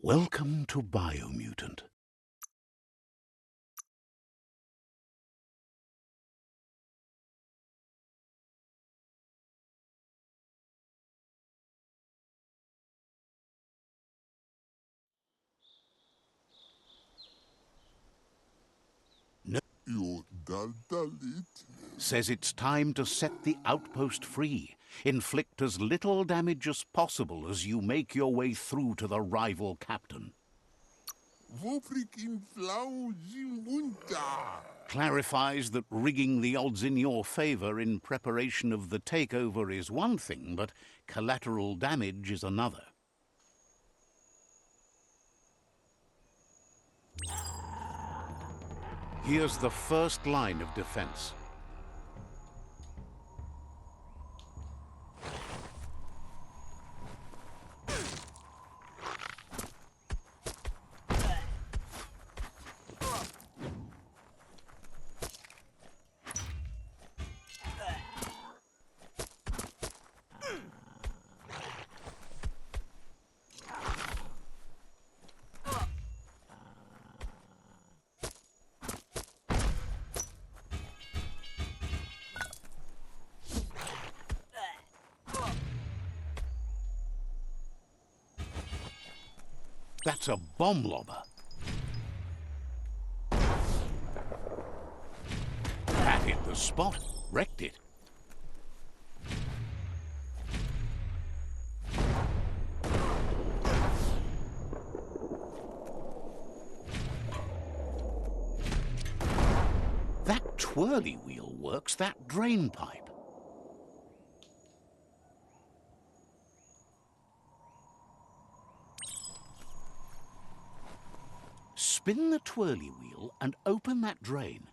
Welcome to Biomutant. No says it's time to set the outpost free. Inflict as little damage as possible as you make your way through to the rival captain. Clarifies that rigging the odds in your favor in preparation of the takeover is one thing, but collateral damage is another. Here's the first line of defense. That's a bomb lobber. That hit the spot, wrecked it. That twirly wheel works that drain pipe. Spin the twirly wheel and open that drain.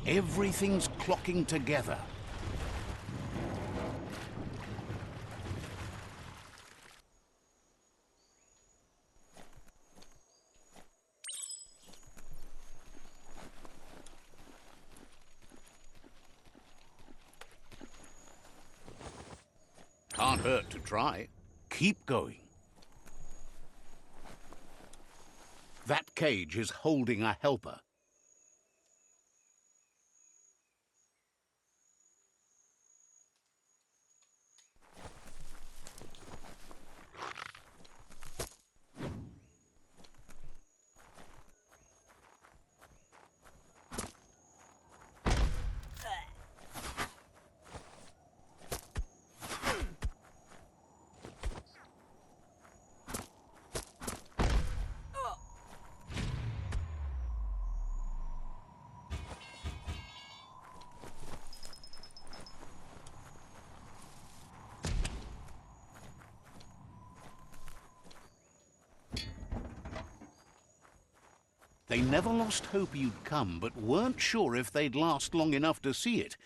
Everything's clocking together. Can't hurt to try. Keep going. That cage is holding a helper. They never lost hope you'd come, but weren't sure if they'd last long enough to see it.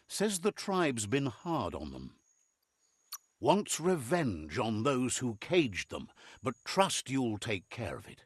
Says the tribe's been hard on them. Wants revenge on those who caged them, but trust you'll take care of it.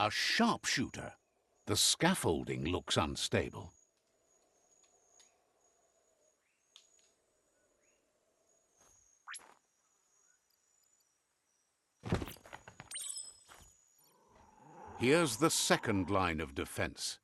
A sharpshooter. The scaffolding looks unstable. Here's the second line of defense.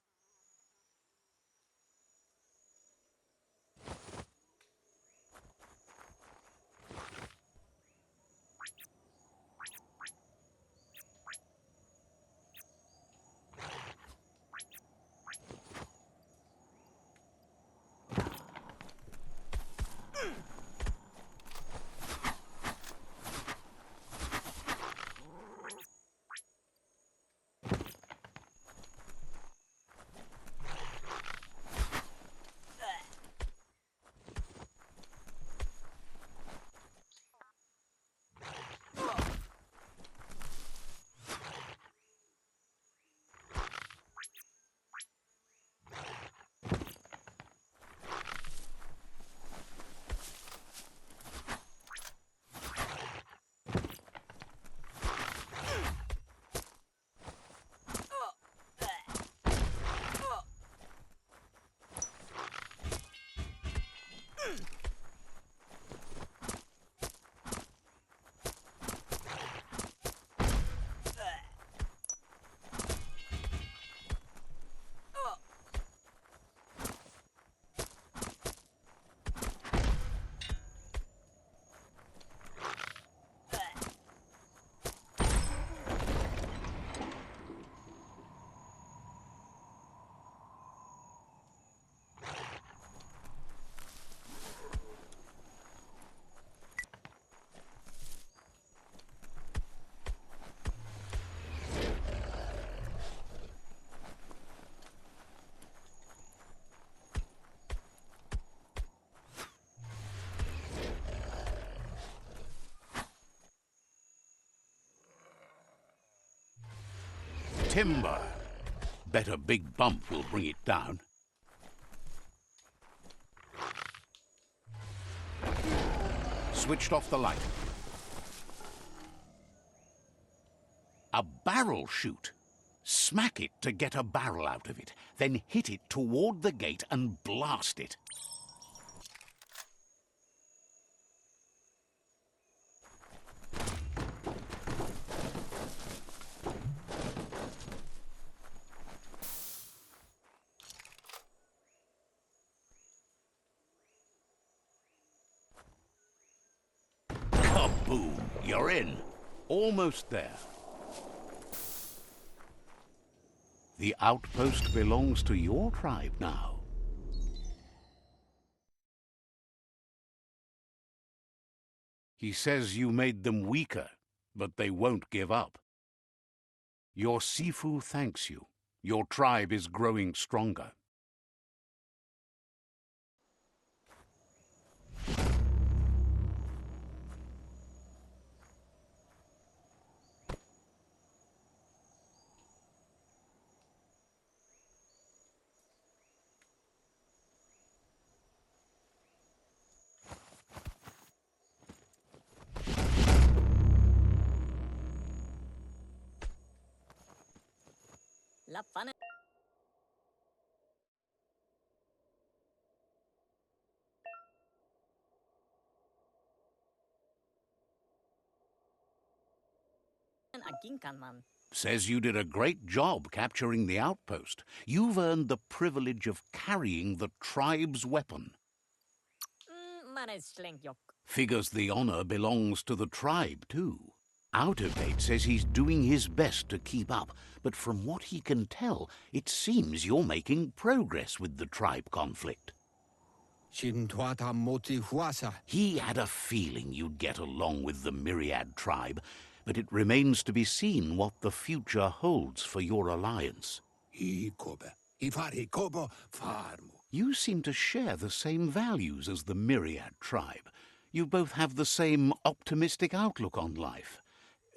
Timber. Bet a big bump will bring it down. Switched off the light. A barrel shoot. Smack it to get a barrel out of it, then hit it toward the gate and blast it. Kaboom! You're in. Almost there. The outpost belongs to your tribe now. He says you made them weaker, but they won't give up. Your Sifu thanks you. Your tribe is growing stronger. La fun. Says you did a great job capturing the outpost. You've earned the privilege of carrying the tribe's weapon. Figures the honor belongs to the tribe, too. Out of Date says he's doing his best to keep up, but from what he can tell, it seems you're making progress with the tribe conflict. He had a feeling you'd get along with the Myriad tribe, but it remains to be seen what the future holds for your alliance. You seem to share the same values as the Myriad tribe. You both have the same optimistic outlook on life.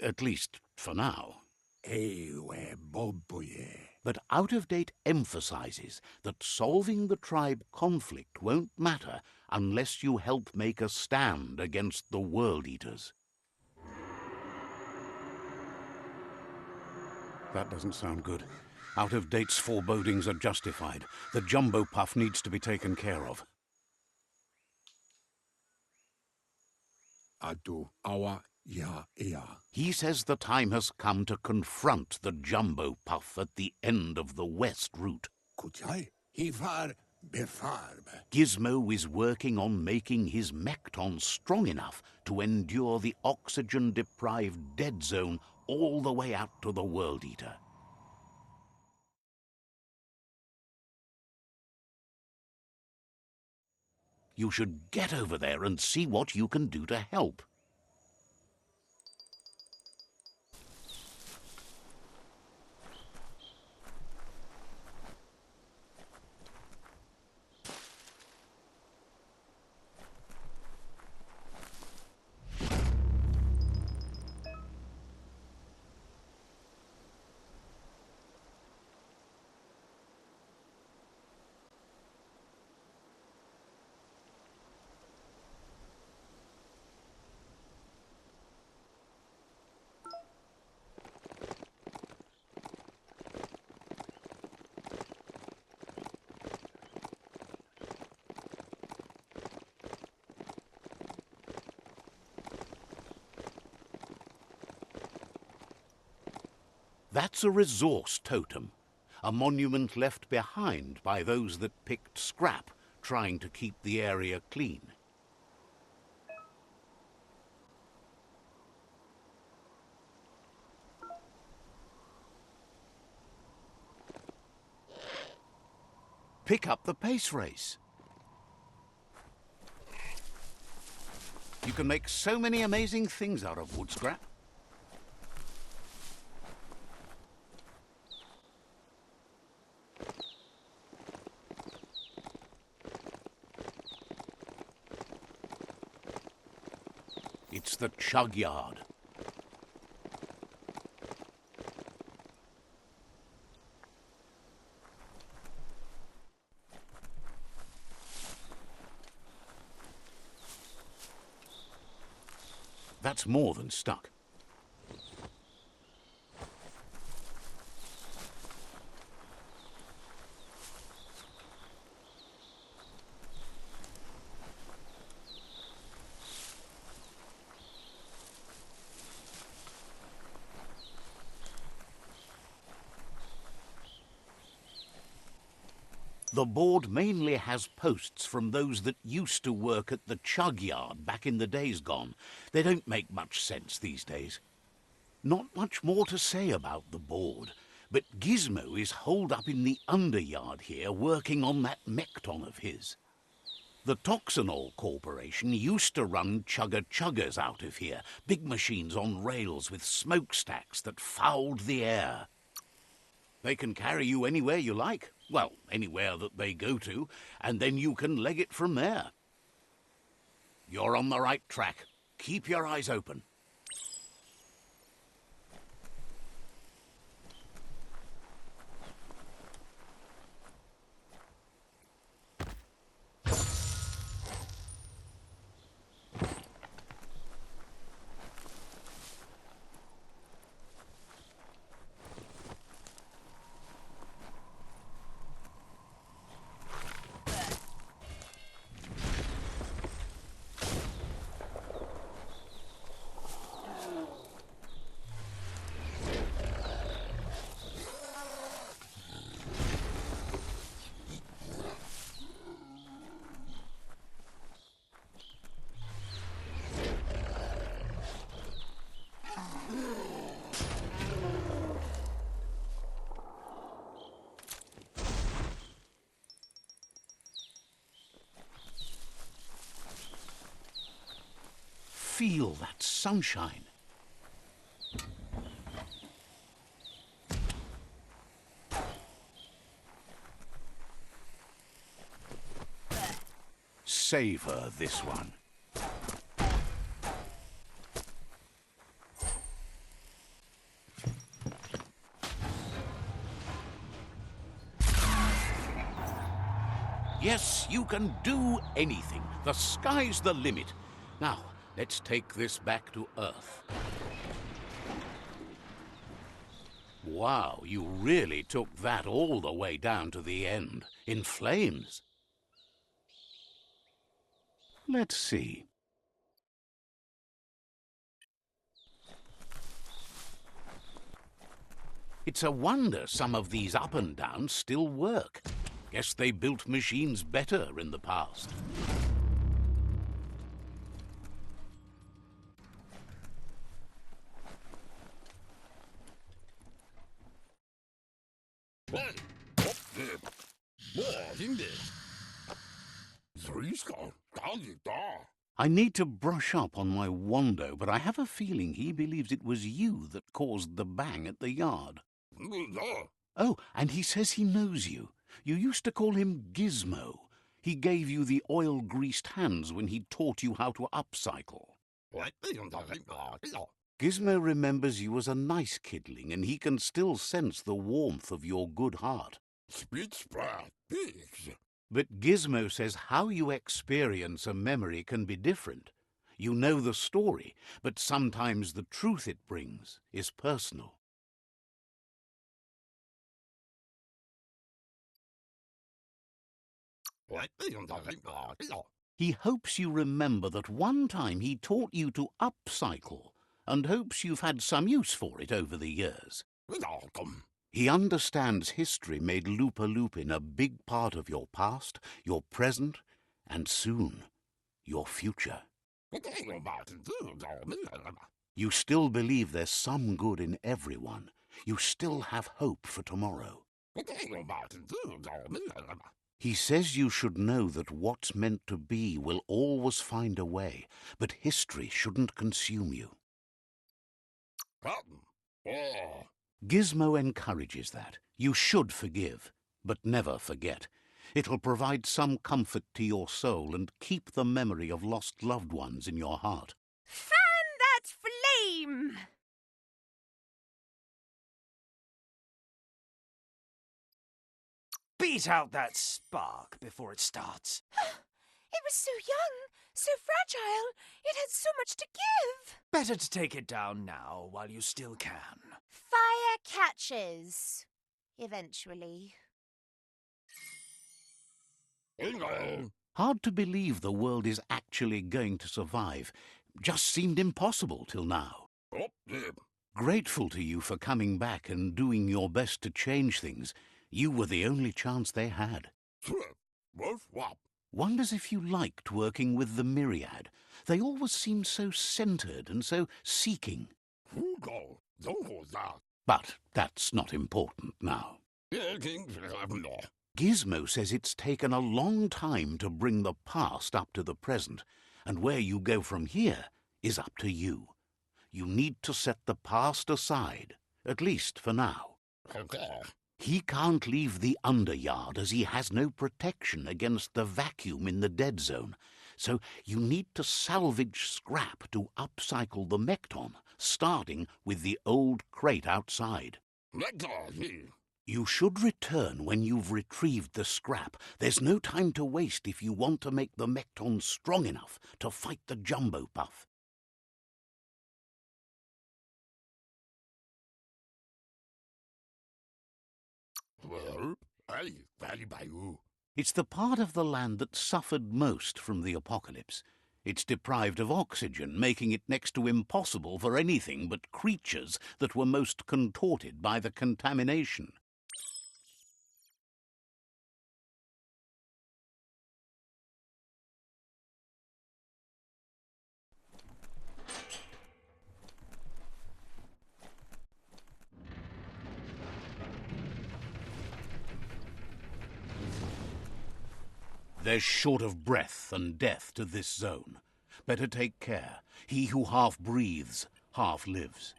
At least, for now. But Out of Date emphasizes that solving the tribe conflict won't matter unless you help make a stand against the World Eaters. That doesn't sound good. Out of Date's forebodings are justified. The jumbo puff needs to be taken care of. Ja. He says the time has come to confront the Jumbo Puff at the end of the west route. Could jij? Hiervaar befaar me. Gizmo is working on making his Mekton strong enough to endure the oxygen-deprived dead zone all the way out to the World Eater. You should get over there and see what you can do to help. That's a resource totem, a monument left behind by those that picked scrap, trying to keep the area clean. Pick up the pace race. You can make so many amazing things out of wood scrap. It's the chug yard. That's more than stuck. The board mainly has posts from those that used to work at the chug yard back in the days gone. They don't make much sense these days. Not much more to say about the board, but Gizmo is holed up in the underyard here working on that Mekton of his. The Toxanol Corporation used to run chugger-chuggers out of here, big machines on rails with smokestacks that fouled the air. They can carry you anywhere you like. Well, anywhere that they go to, and then you can leg it from there. You're on the right track. Keep your eyes open. Feel that sunshine. Savor this one. Yes, you can do anything. The sky's the limit. Now, let's take this back to Earth. Wow, you really took that all the way down to the end, in flames. Let's see. It's a wonder some of these up and downs still work. Guess they built machines better in the past. I need to brush up on my Wando, but I have a feeling he believes it was you that caused the bang at the yard. Oh, and he says he knows you. You used to call him Gizmo. He gave you the oil-greased hands when he taught you how to upcycle. Gizmo remembers you as a nice kidling, and he can still sense the warmth of your good heart. But Gizmo says how you experience a memory can be different. You know the story, but sometimes the truth it brings is personal. He hopes you remember that one time he taught you to upcycle, and hopes you've had some use for it over the years. He understands history made Loopa Loopin a big part of your past, your present, and soon, your future. You still believe there's some good in everyone. You still have hope for tomorrow. He says you should know that what's meant to be will always find a way, but history shouldn't consume you. Gizmo encourages that. You should forgive, but never forget. It'll provide some comfort to your soul and keep the memory of lost loved ones in your heart. Fan that flame! Beat out that spark before it starts. It was so young, so fragile. It had so much to give. Better to take it down now while you still can. Fire catches. Eventually. Hard to believe the world is actually going to survive. Just seemed impossible till now. Grateful to you for coming back and doing your best to change things. You were the only chance they had. Wonders if you liked working with the Myriad. They always seemed so centered and so seeking. But that's not important now. Gizmo says it's taken a long time to bring the past up to the present, and where you go from here is up to you. You need to set the past aside, at least for now. He can't leave the underyard as he has no protection against the vacuum in the dead zone, so you need to salvage scrap to upcycle the Mekton, starting with the old crate outside. You should return when you've retrieved the scrap. There's no time to waste if you want to make the Mekton strong enough to fight the Jumbo Puff. It's the part of the land that suffered most from the apocalypse. It's deprived of oxygen, making it next to impossible for anything but creatures that were most contorted by the contamination. There's short of breath and death to this zone. Better take care. He who half breathes, half lives.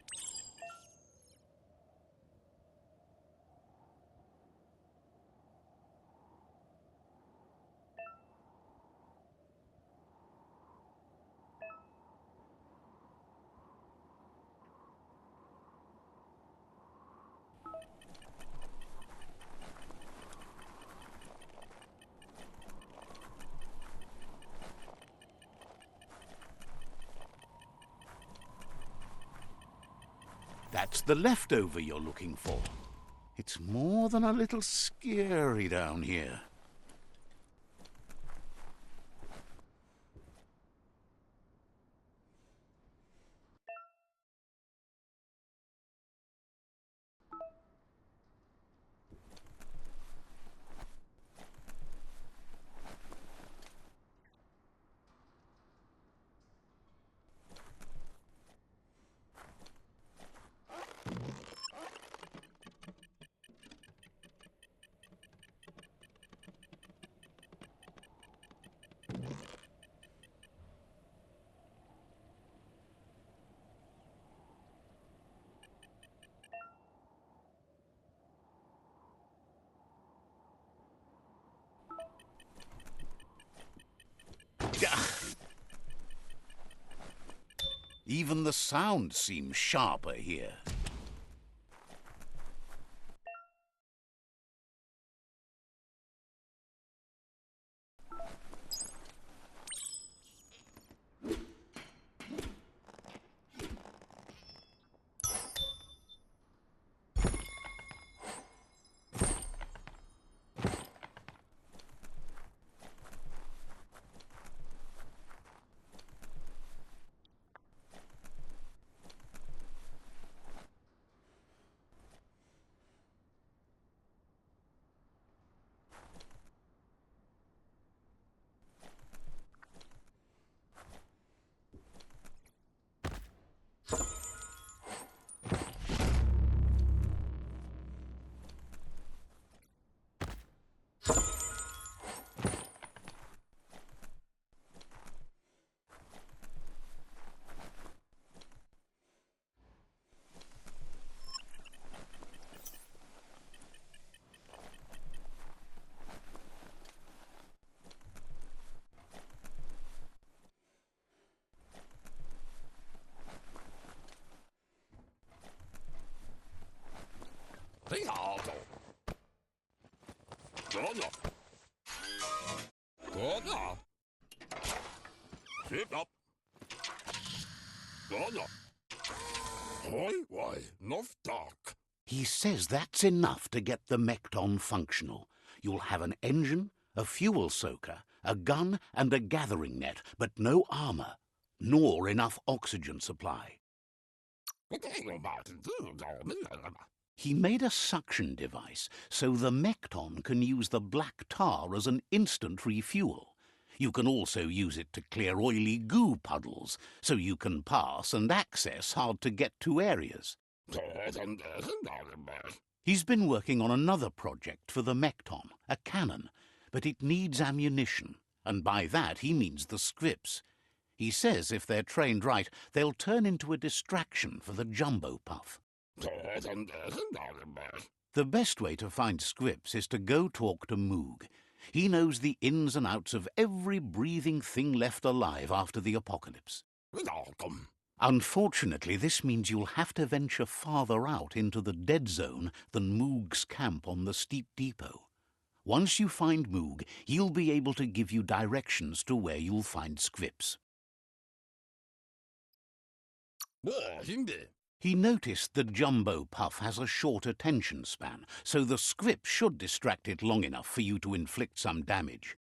That's the leftover you're looking for. It's more than a little scary down here. Even the sound seems sharper here. He says that's enough to get the Mekton functional. You'll have an engine, a fuel soaker, a gun and a gathering net, but no armor, nor enough oxygen supply. He made a suction device so the Mekton can use the black tar as an instant refuel. You can also use it to clear oily goo puddles, so you can pass and access hard-to-get-to areas. He's been working on another project for the Mekton, a cannon, but it needs ammunition, and by that he means the scripts. He says if they're trained right, they'll turn into a distraction for the jumbo puff. The best way to find scripts is to go talk to Moog. He knows the ins and outs of every breathing thing left alive after the apocalypse. Unfortunately, this means you'll have to venture farther out into the dead zone than Moog's camp on the steep depot. Once you find Moog, he'll be able to give you directions to where you'll find scripts. He noticed the jumbo puff has a short attention span, so the script should distract it long enough for you to inflict some damage.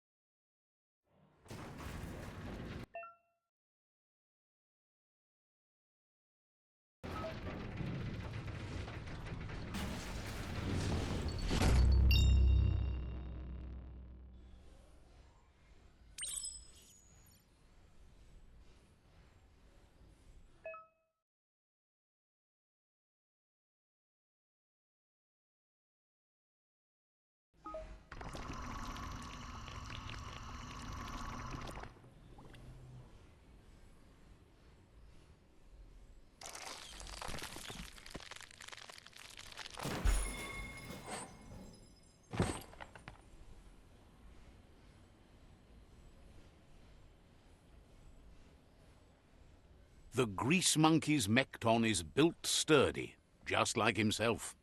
The grease monkey's Mekton is built sturdy, just like himself.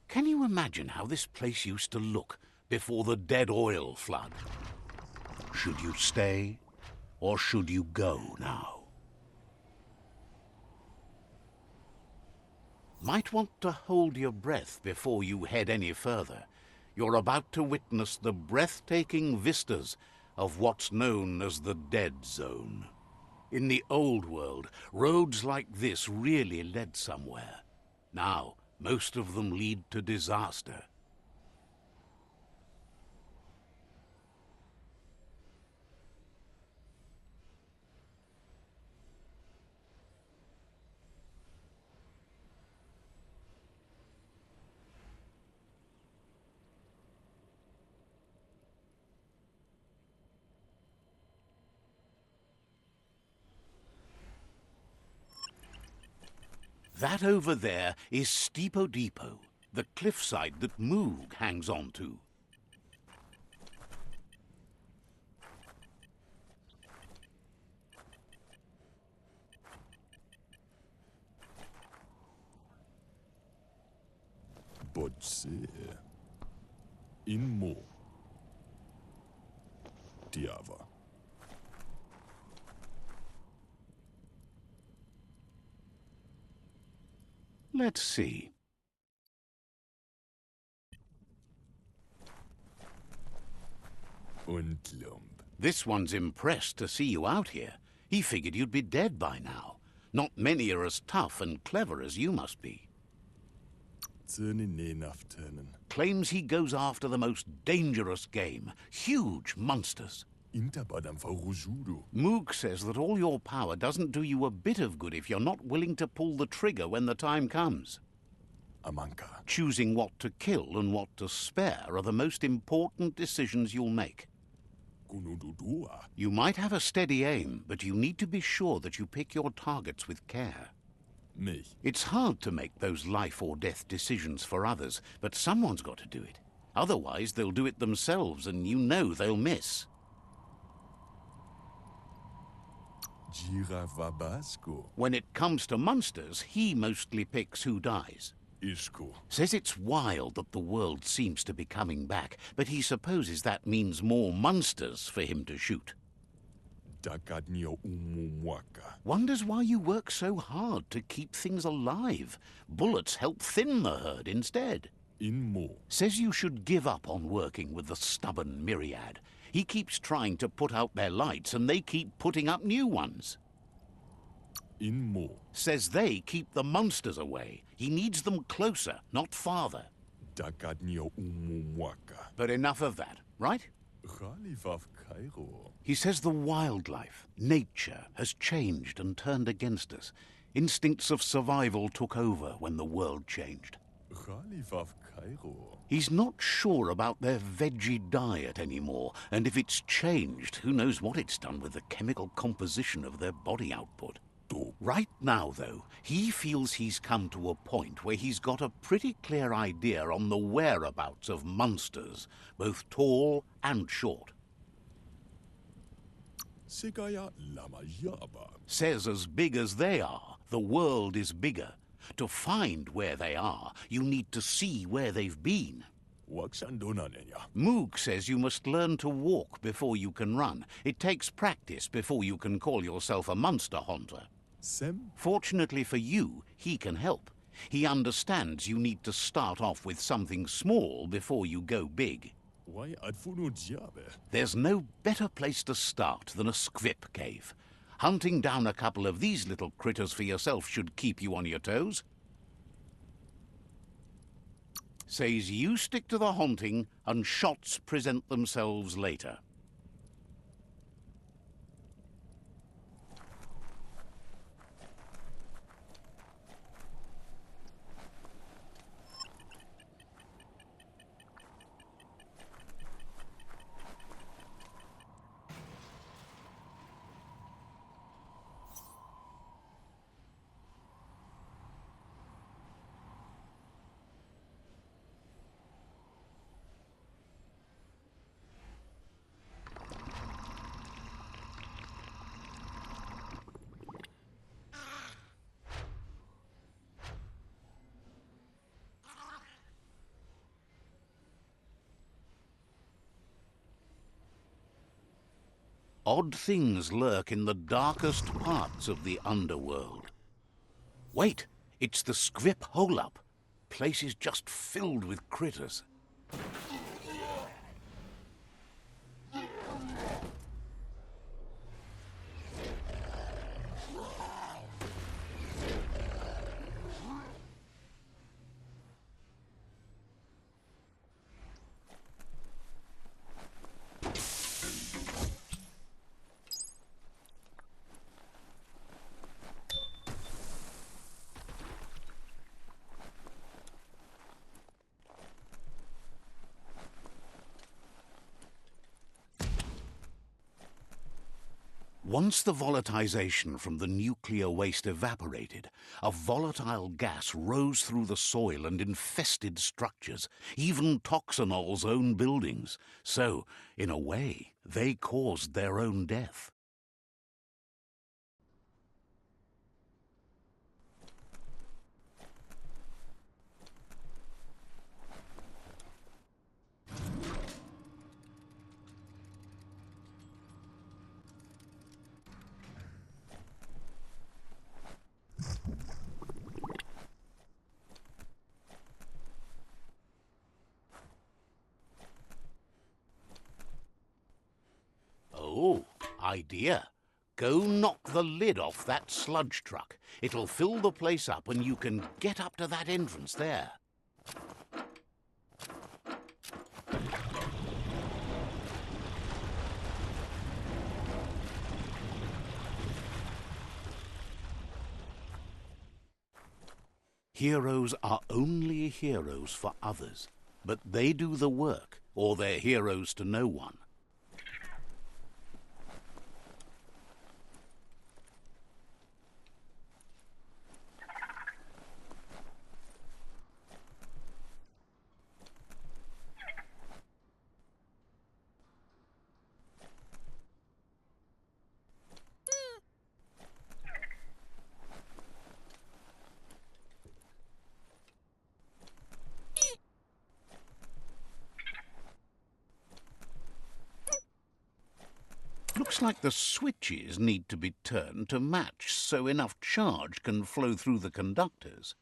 Can you imagine how this place used to look before the dead oil flood? Should you stay, or should you go now? Might want to hold your breath before you head any further. You're about to witness the breathtaking vistas of what's known as the Dead Zone. In the old world, roads like this really led somewhere. Now, most of them lead to disaster. That over there is Steepo Depot, the cliffside that Moog hangs on to. Bodse. Inmo. Diava. Let's see. Undlump. This one's impressed to see you out here. He figured you'd be dead by now. Not many are as tough and clever as you must be. Turnin enough turnin. Claims he goes after the most dangerous game, huge monsters. Intabadam farujuru. Moog says that all your power doesn't do you a bit of good if you're not willing to pull the trigger when the time comes. Amanka. Choosing what to kill and what to spare are the most important decisions you'll make. Kunududua. You might have a steady aim, but you need to be sure that you pick your targets with care. Me. It's hard to make those life or death decisions for others, but someone's got to do it. Otherwise, they'll do it themselves, and you know they'll miss. Giravabasco. When it comes to monsters, he mostly picks who dies. Isco. Says it's wild that the world seems to be coming back, but he supposes that means more monsters for him to shoot. Dakadnio umumwaka. Wonders why you work so hard to keep things alive. Bullets help thin the herd instead. Inmo. Says you should give up on working with the stubborn myriad. He keeps trying to put out their lights and they keep putting up new ones. Inmo. Says they keep the monsters away. He needs them closer, not farther. Dakadnio umumwaka. But enough of that, right? Khalifav Cairo. He says the wildlife, nature, has changed and turned against us. Instincts of survival took over when the world changed. Khalifav Cairo. He's not sure about their veggie diet anymore, and if it's changed, who knows what it's done with the chemical composition of their body output. Right now, though, he feels he's come to a point where he's got a pretty clear idea on the whereabouts of monsters, both tall and short. Segaya lama yaba. Says as big as they are, the world is bigger. To find where they are, you need to see where they've been. Waksandona nenya. Moog says you must learn to walk before you can run. It takes practice before you can call yourself a monster hunter. Sem. Fortunately for you, he can help. He understands you need to start off with something small before you go big. Why adfunu diabe? There's no better place to start than a squip cave. Hunting down a couple of these little critters for yourself should keep you on your toes. Says you stick to the hunting and shots present themselves later. Odd things lurk in the darkest parts of the underworld. Wait, it's the Scrip hole-up. Place is just filled with critters. Once the volatilization from the nuclear waste evaporated, a volatile gas rose through the soil and infested structures, even Toxanol's own buildings. So, in a way, they caused their own death. idea. Go knock the lid off that sludge truck. It'll fill the place up and you can get up to that entrance there. Heroes are only heroes for others, but they do the work, or they're heroes to no one. Looks like the switches need to be turned to match so enough charge can flow through the conductors.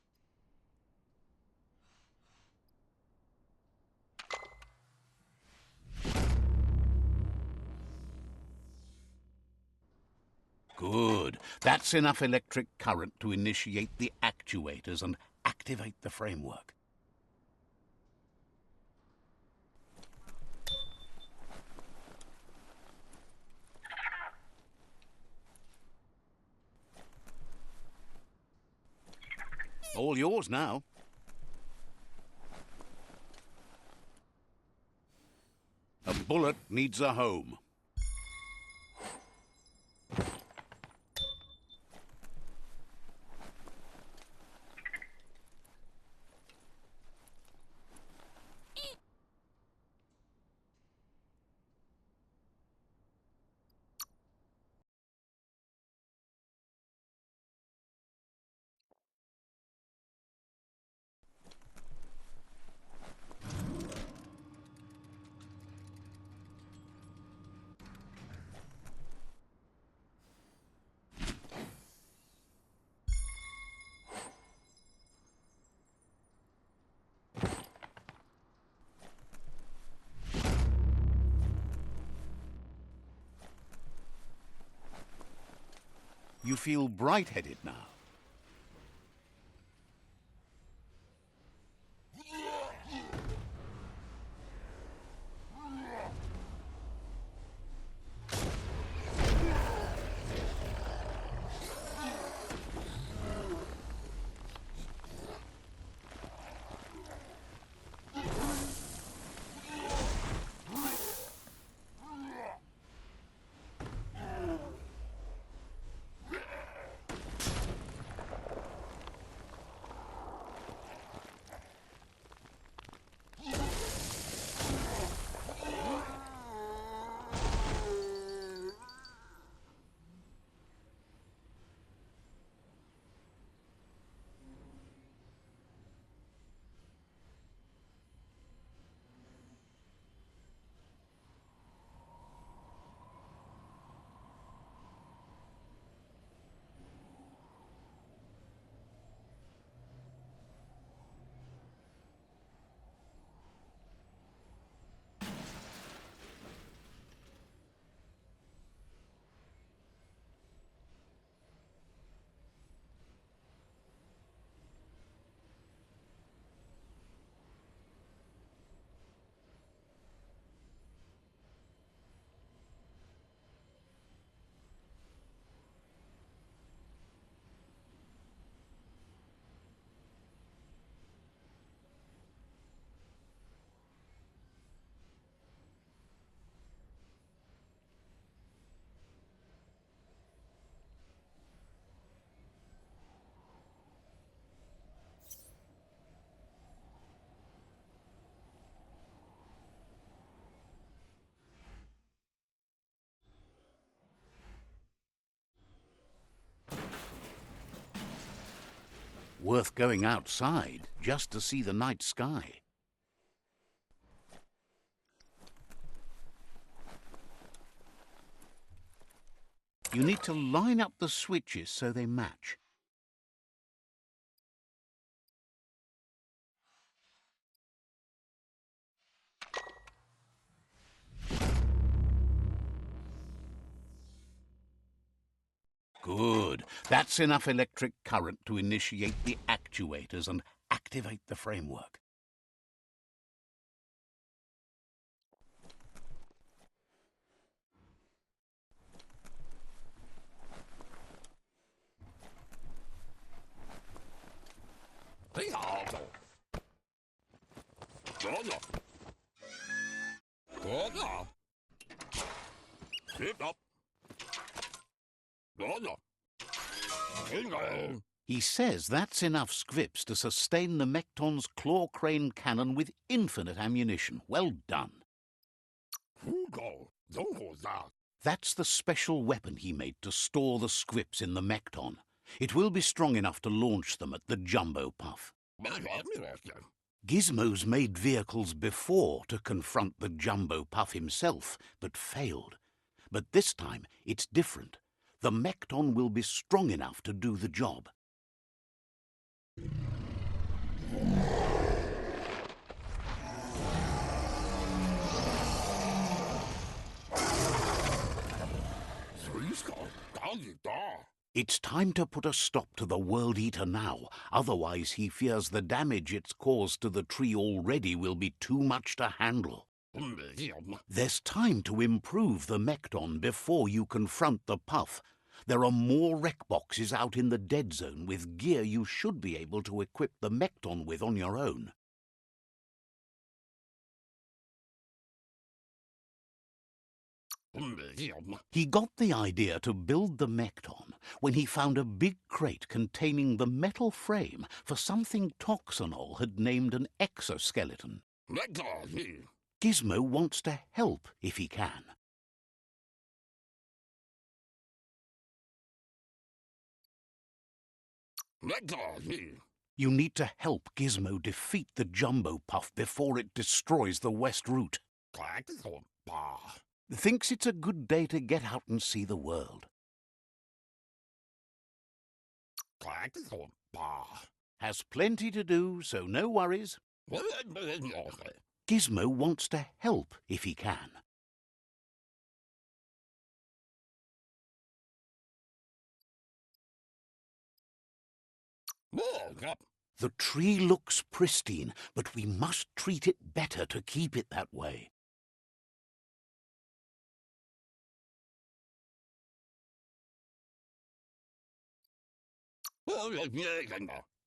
Good. That's enough electric current to initiate the actuators and activate the framework. All yours now. A bullet needs a home. You feel bright-headed now. Worth going outside just to see the night sky. You need to line up the switches so they match. Good. That's enough electric current to initiate the actuators and activate the framework. He says that's enough scripts to sustain the Mekton's claw crane cannon with infinite ammunition. Well done. That's the special weapon he made to store the scripts in the Mekton. It will be strong enough to launch them at the Jumbo Puff. Gizmo's made vehicles before to confront the Jumbo Puff himself, but failed. But this time it's different. The Mekton will be strong enough to do the job. It's time to put a stop to the World Eater now. Otherwise, he fears the damage it's caused to the tree already will be too much to handle. There's time to improve the Mekton before you confront the Puff. There are more wreck boxes out in the dead zone with gear you should be able to equip the Mekton with on your own. He got the idea to build the Mekton when he found a big crate containing the metal frame for something Toxanol had named an exoskeleton. Gizmo wants to help if he can. You need to help Gizmo defeat the Jumbo Puff before it destroys the West Route. Thinks it's a good day to get out and see the world. Has plenty to do, so no worries. Gizmo wants to help if he can. The tree looks pristine, but we must treat it better to keep it that way.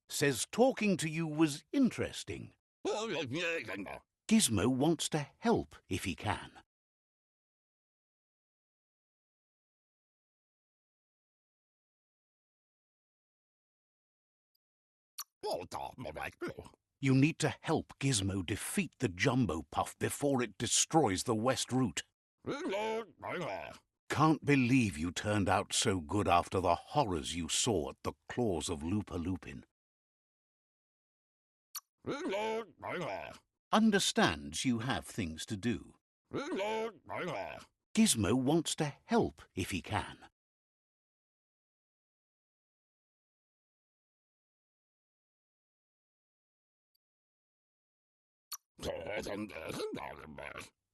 Says talking to you was interesting. Gizmo wants to help if he can. You need to help Gizmo defeat the Jumbo Puff before it destroys the West Route. Can't believe you turned out so good after the horrors you saw at the claws of Lupa Lupin. Understands you have things to do. Gizmo wants to help if he can.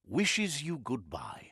Wishes you goodbye.